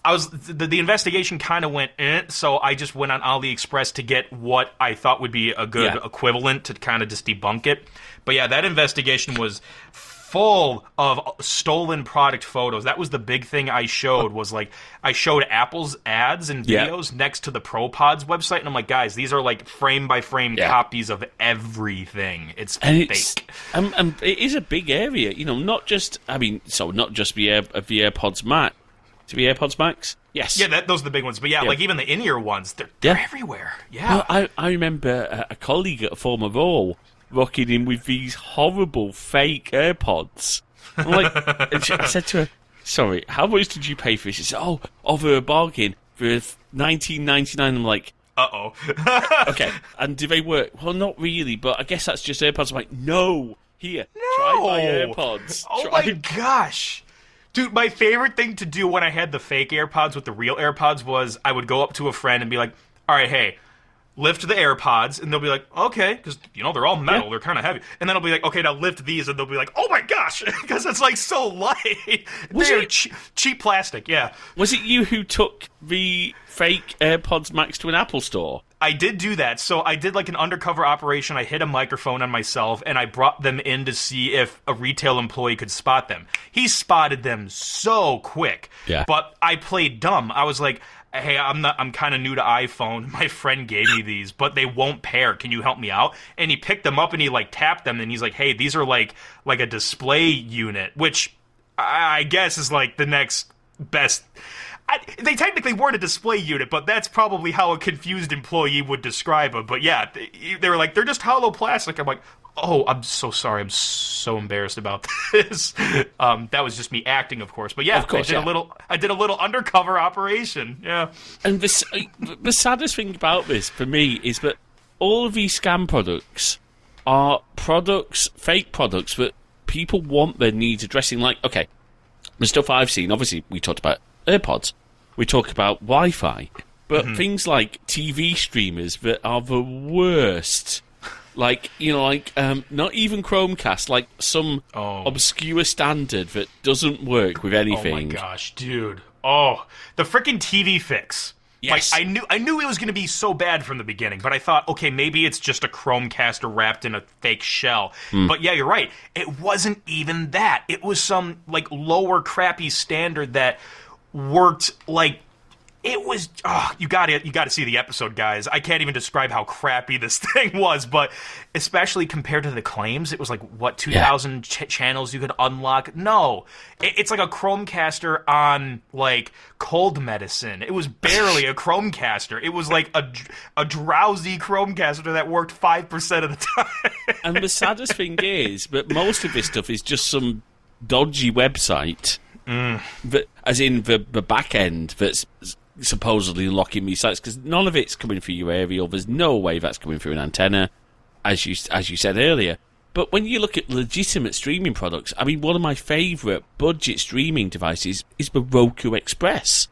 Speaker 2: the investigation kind of went so I just went on AliExpress to get what I thought would be a good equivalent to kind of just debunk it. But yeah, that investigation was full of stolen product photos. That was the big thing I showed was like I showed Apple's ads and videos next to the ProPods website, and I'm like, guys, these are like frame by frame copies of everything. It's fake.
Speaker 1: It is a big area, you know. Not just the AirPods Max. To be AirPods Max? Yes.
Speaker 2: Yeah, those are the big ones. But like even the in-ear ones, they're everywhere. Yeah.
Speaker 1: Well, I remember a colleague at a former role rocking in with these horrible fake AirPods. I'm like, I said to her, sorry, how much did you pay for this? She said, over a bargain for $19.99. I'm like,
Speaker 2: uh-oh.
Speaker 1: Okay, and do they work? Well, not really, but I guess that's just AirPods. I'm like, no, try my AirPods.
Speaker 2: Oh my gosh. Dude, my favorite thing to do when I had the fake AirPods with the real AirPods was I would go up to a friend and be like, all right, hey, lift the AirPods. And they'll be like, okay, because, you know, they're all metal. They're kind of heavy. And then I'll be like, okay, now lift these. And they'll be like, oh my gosh, because it's like so light. They're cheap plastic, yeah.
Speaker 1: Was it you who took the fake AirPods Max to an Apple store?
Speaker 2: I did do that. So I did like an undercover operation. I hid a microphone on myself, and I brought them in to see if a retail employee could spot them. He spotted them so quick.
Speaker 1: Yeah.
Speaker 2: But I played dumb. I was like, hey, I'm kind of new to iPhone. My friend gave me these, but they won't pair. Can you help me out? And he picked them up and he like tapped them and he's like, hey, these are like a display unit, which I guess is like the next best. They technically weren't a display unit, but that's probably how a confused employee would describe them. But yeah, they were like, they're just hollow plastic. I'm like, oh, I'm so sorry. I'm so embarrassed about this. That was just me acting, of course. But yeah, I did a little undercover operation. Yeah.
Speaker 1: And the saddest thing about this for me is that all of these scam products are fake products that people want their needs addressing. Like, okay, the stuff I've seen, obviously, we talked about AirPods. We talk about Wi-Fi. But things like TV streamers that are the worst. Like, not even Chromecast, like some obscure standard that doesn't work with anything.
Speaker 2: Oh my gosh, dude. Oh, the freaking TV fix.
Speaker 1: Yes.
Speaker 2: Like, I knew it was going to be so bad from the beginning, but I thought, okay, maybe it's just a Chromecaster wrapped in a fake shell. But yeah, you're right. It wasn't even that. It was some, like, lower crappy standard that worked, like, it was, you gotta see the episode, guys. I can't even describe how crappy this thing was, but especially compared to the claims, it was like, what, 2,000 channels you could unlock? No. It's like a Chromecaster on, like, cold medicine. It was barely a Chromecaster. It was like a drowsy Chromecaster that worked 5% of the time.
Speaker 1: And the saddest thing is that most of this stuff is just some dodgy website, that, as in the back end that's supposedly locking these sites, because none of it's coming through your aerial. There's no way that's coming through an antenna, as you said earlier. But when you look at legitimate streaming products, I mean, one of my favourite budget streaming devices is the Roku Express.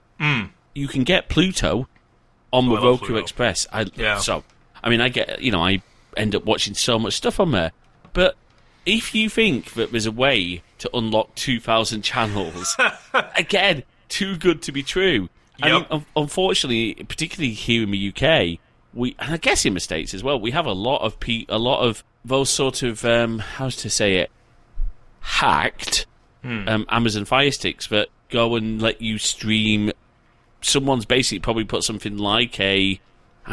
Speaker 1: You can get Pluto on the Roku
Speaker 2: Pluto.
Speaker 1: Express. So, I mean, I end up watching so much stuff on there. But if you think that there's a way to unlock 2,000 channels, again, too good to be true.
Speaker 2: Yep.
Speaker 1: I mean, unfortunately, particularly here in the UK, and I guess in the States as well, we have a lot of those sort of, how to say it, hacked Amazon Fire Sticks that go and let you stream. Someone's basically probably put something like I'm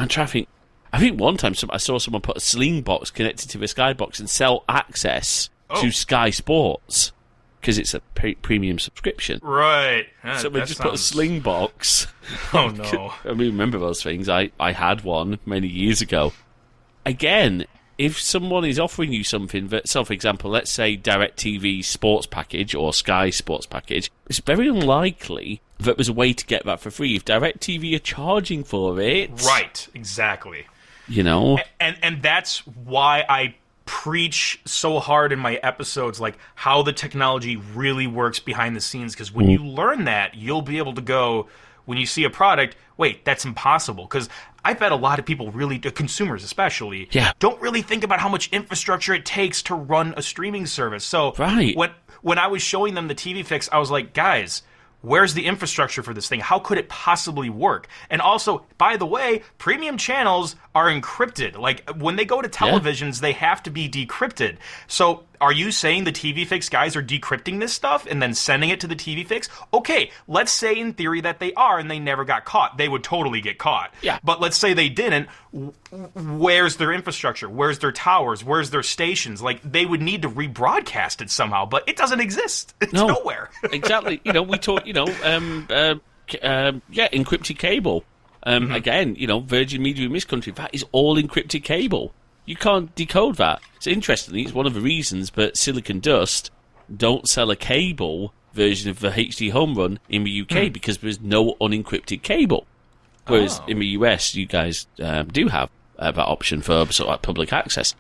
Speaker 1: trying to think. I think one time I saw someone put a Sling box connected to the Skybox and sell access to Sky Sports, because it's a premium subscription.
Speaker 2: Right.
Speaker 1: So we just put a Sling box.
Speaker 2: Oh, no.
Speaker 1: I mean, remember those things? I had one many years ago. Again, if someone is offering you something that, so for example, let's say DirecTV Sports Package or Sky Sports Package, it's very unlikely that there's a way to get that for free if DirecTV are charging for it.
Speaker 2: Right, exactly.
Speaker 1: You know?
Speaker 2: And that's why I preach so hard in my episodes, like, how the technology really works behind the scenes, because when you learn that, you'll be able to go, when you see a product, wait, that's impossible. Because I bet a lot of people really, consumers especially, don't really think about how much infrastructure it takes to run a streaming service. So when I was showing them the TV Fix, I was like, guys, where's the infrastructure for this thing? How could it possibly work? And also, by the way, premium channels are encrypted. Like, when they go to televisions, they have to be decrypted. So, are you saying the TV Fix guys are decrypting this stuff and then sending it to the TV Fix? Okay, let's say in theory that they are and they never got caught. They would totally get caught.
Speaker 1: Yeah.
Speaker 2: But let's say they didn't. Where's their infrastructure? Where's their towers? Where's their stations? Like, they would need to rebroadcast it somehow, but it doesn't exist. It's nowhere.
Speaker 1: Exactly. We talk, encrypted cable. Again, Virgin Media in this country, that is all encrypted cable. You can't decode that. So interestingly, it's one of the reasons that Silicon Dust don't sell a cable version of the HD Home Run in the UK, because there's no unencrypted cable. Whereas in the US, you guys do have that option for sort of like public access.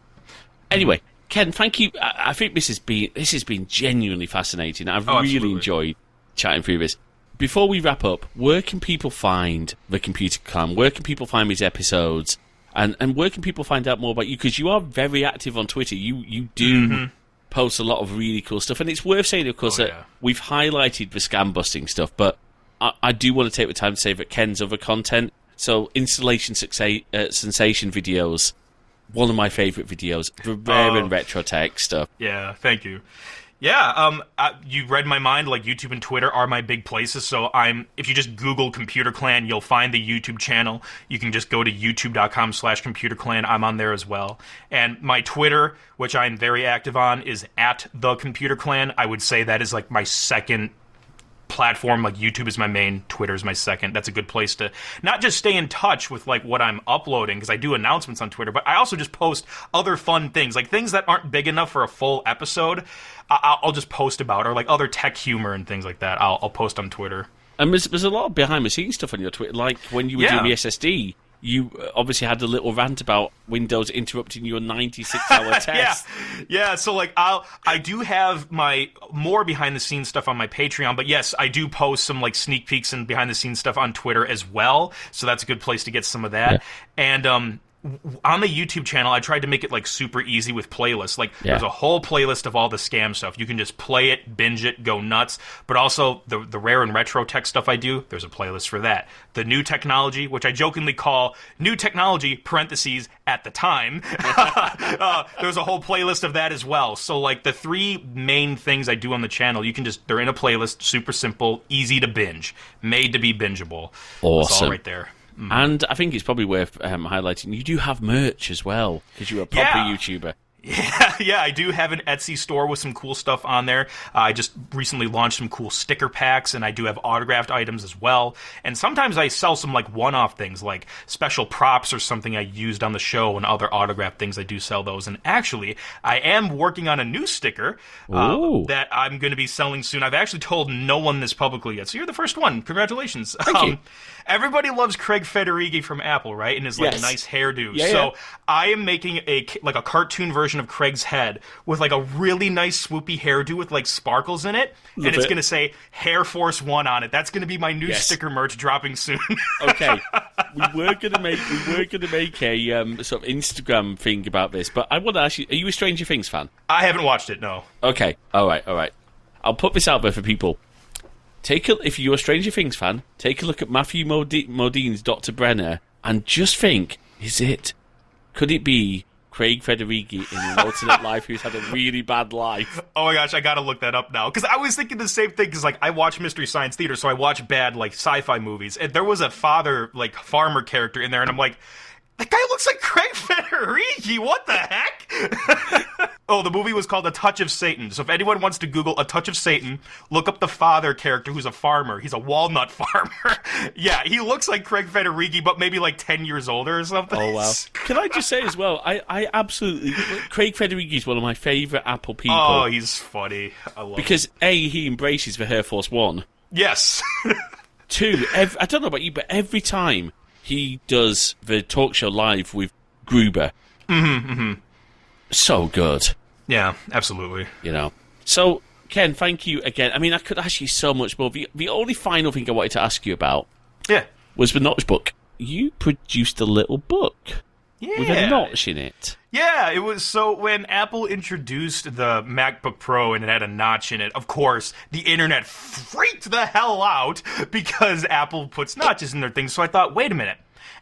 Speaker 1: Anyway, Ken, thank you. I think this has been genuinely fascinating. I've really enjoyed chatting through this. Before we wrap up, where can people find the Computer Clan? Where can people find these episodes? And where can people find out more about you? Because you are very active on Twitter. You do post a lot of really cool stuff. And it's worth saying, of course, that we've highlighted the scam busting stuff, but I do want to take the time to say that Ken's other content, so installation sensation videos, one of my favourite videos, the rare and retro tech stuff.
Speaker 2: Yeah, thank you. Yeah, you read my mind. Like YouTube and Twitter are my big places. So if you just Google Computer Clan, you'll find the YouTube channel. You can just go to youtube.com/Computer Clan. I'm on there as well. And my Twitter, which I'm very active on, is at the Computer Clan. I would say that is like my second platform. Like YouTube is my main, Twitter is my second. That's a good place to not just stay in touch with like what I'm uploading, because I do announcements on Twitter, but I also just post other fun things, like things that aren't big enough for a full episode. I'll just post about, or like other tech humor and things like that. I'll post on Twitter.
Speaker 1: And there's a lot of behind the scenes stuff on your Twitter, like when you were doing the SSD. You obviously had a little rant about Windows interrupting your 96-hour test.
Speaker 2: Yeah. So like I do have my more behind the scenes stuff on my Patreon, but yes, I do post some like sneak peeks and behind the scenes stuff on Twitter as well. So that's a good place to get some of that. Yeah. And on the YouTube channel, I tried to make it like super easy with playlists. Like there's a whole playlist of all the scam stuff. You can just play it, binge it, go nuts. But also the rare and retro tech stuff I do, there's a playlist for that. The new technology, which I jokingly call new technology parentheses at the time. There's a whole playlist of that as well. So like the three main things I do on the channel, they're in a playlist, super simple, easy to binge, made to be bingeable.
Speaker 1: Awesome.
Speaker 2: It's all right there.
Speaker 1: And I think it's probably worth highlighting, you do have merch as well, because you're a proper YouTuber.
Speaker 2: Yeah, I do have an Etsy store with some cool stuff on there. I just recently launched some cool sticker packs, and I do have autographed items as well. And sometimes I sell some like one-off things, like special props or something I used on the show, and other autographed things. I do sell those. And actually, I am working on a new sticker that I'm going to be selling soon. I've actually told no one this publicly yet, so you're the first one. Congratulations.
Speaker 1: Thank you.
Speaker 2: Everybody loves Craig Federighi from Apple, right? And his like nice hairdo. So I am making a cartoon version of Craig's head with like a really nice swoopy hairdo with like sparkles in it, and it's going to say Hair Force 1 on it. That's going to be my new sticker merch dropping soon.
Speaker 1: Okay, we were going to make a sort of Instagram thing about this, but I want to ask you: are you a Stranger Things fan?
Speaker 2: I haven't watched it. No.
Speaker 1: Okay. All right. I'll put this out there for people. If you're a Stranger Things fan, take a look at Matthew Modine's Dr. Brenner and just think, could it be Craig Federighi in an alternate life who's had a really bad life?
Speaker 2: Oh my gosh, I gotta look that up now. Because I was thinking the same thing, because like I watch Mystery Science Theater, so I watch bad like sci-fi movies. And there was a farmer character in there, and I'm like, that guy looks like Craig Federighi. What the heck? Oh, the movie was called A Touch of Satan. So if anyone wants to Google A Touch of Satan, look up the father character who's a farmer. He's a walnut farmer. Yeah, he looks like Craig Federighi, but maybe like 10 years older or something.
Speaker 1: Oh, wow. Can I just say as well, I absolutely... Craig Federighi is one of my favourite Apple people.
Speaker 2: Oh, he's funny. I love him.
Speaker 1: Because, A, he embraces the Hair Force 1.
Speaker 2: Yes.
Speaker 1: 2, I don't know about you, but every time he does the talk show live with Gruber. So good.
Speaker 2: Yeah, absolutely.
Speaker 1: You know. So, Ken, thank you again. I mean, I could ask you so much more. The only final thing I wanted to ask you about was the notch book. You produced a little book with a notch in it.
Speaker 2: Yeah, it was so when Apple introduced the MacBook Pro and it had a notch in it, of course, the internet freaked the hell out because Apple puts notches in their things. So I thought, wait a minute.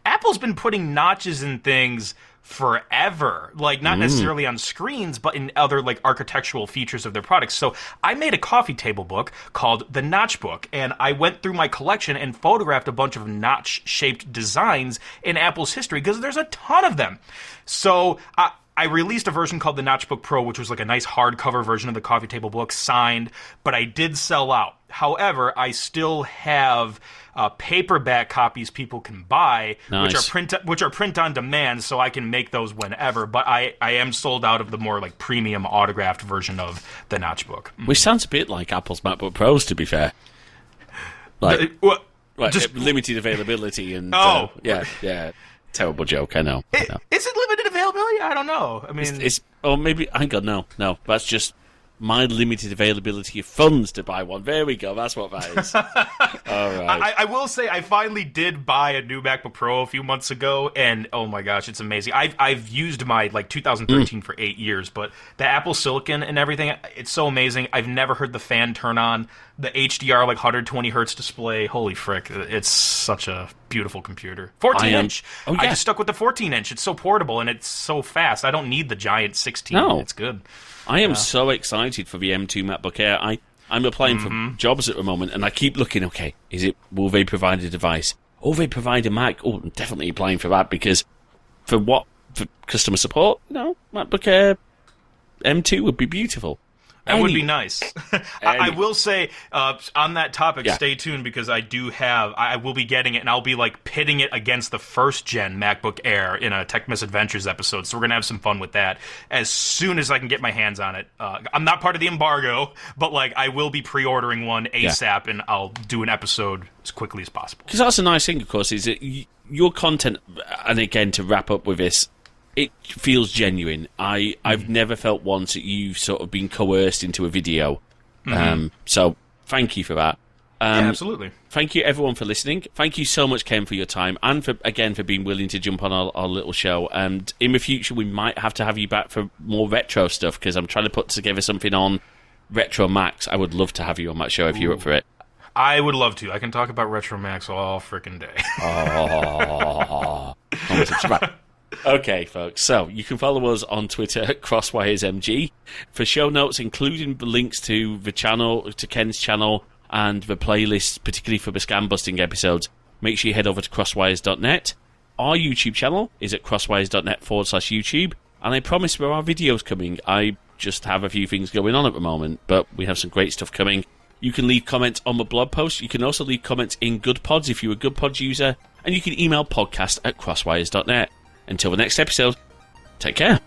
Speaker 2: Apple's been putting notches in things forever, like not necessarily on screens, but in other like architectural features of their products. So I made a coffee table book called the Notch Book, and I went through my collection and photographed a bunch of notch-shaped designs in Apple's history, because there's a ton of them. So I released a version called the Notch Book Pro, which was like a nice hardcover version of the coffee table book, signed, but I did sell out. However, I still have paperback copies people can buy, which are print on demand, so I can make those whenever. But I am sold out of the more like premium autographed version of the Notch Book,
Speaker 1: which sounds a bit like Apple's MacBook Pros, to be fair. Like, just limited availability and yeah. Terrible joke, I know.
Speaker 2: Is it limited availability? I don't know. I mean,
Speaker 1: maybe I got no. That's just my limited availability of funds to buy one. There we go. That's what that is. All right.
Speaker 2: I will say I finally did buy a new MacBook Pro a few months ago, and oh my gosh, it's amazing. I've used my like 2013 for 8 years, but the Apple Silicon and everything, it's so amazing. I've never heard the fan turn on. The HDR like 120 hertz display. Holy frick! It's such a beautiful computer. 14-inch. Oh, yeah. I just stuck with the 14-inch. It's so portable and it's so fast. I don't need the giant 16.
Speaker 1: No.
Speaker 2: It's good.
Speaker 1: I am so excited excited for the M2 MacBook Air. I'm applying for jobs at the moment, and I keep looking, okay, will they provide a device? Will they provide a Mac? Oh, I'm definitely applying for that, because for customer support, MacBook Air M2 would be beautiful.
Speaker 2: That would be nice. I will say, on that topic, stay tuned, because I will be getting it, and I'll be like pitting it against the first-gen MacBook Air in a Tech Misadventures episode, so we're going to have some fun with that as soon as I can get my hands on it. I'm not part of the embargo, but like I will be pre-ordering one ASAP, and I'll do an episode as quickly as possible.
Speaker 1: Because that's a nice thing, of course, is that your content, and again, to wrap up with this, it feels genuine. I've never felt once that you've sort of been coerced into a video. So thank you for that.
Speaker 2: Yeah, absolutely.
Speaker 1: Thank you, everyone, for listening. Thank you so much, Ken, for your time, and for being willing to jump on our little show. And in the future, we might have to have you back for more retro stuff, because I'm trying to put together something on Retro Max. I would love to have you on that show if you're up for it.
Speaker 2: I would love to. I can talk about Retro Max all freaking day.
Speaker 1: Okay, folks, so you can follow us on Twitter at CrosswiresMG. For show notes, including the links to the channel, to Ken's channel, and the playlist, particularly for the scam busting episodes, make sure you head over to crosswires.net. Our YouTube channel is at crosswires.net/YouTube, and I promise there are videos coming. I just have a few things going on at the moment, but we have some great stuff coming. You can leave comments on the blog post. You can also leave comments in GoodPods if you're a GoodPods user, and you can email podcast@crosswires.net. Until the next episode, take care.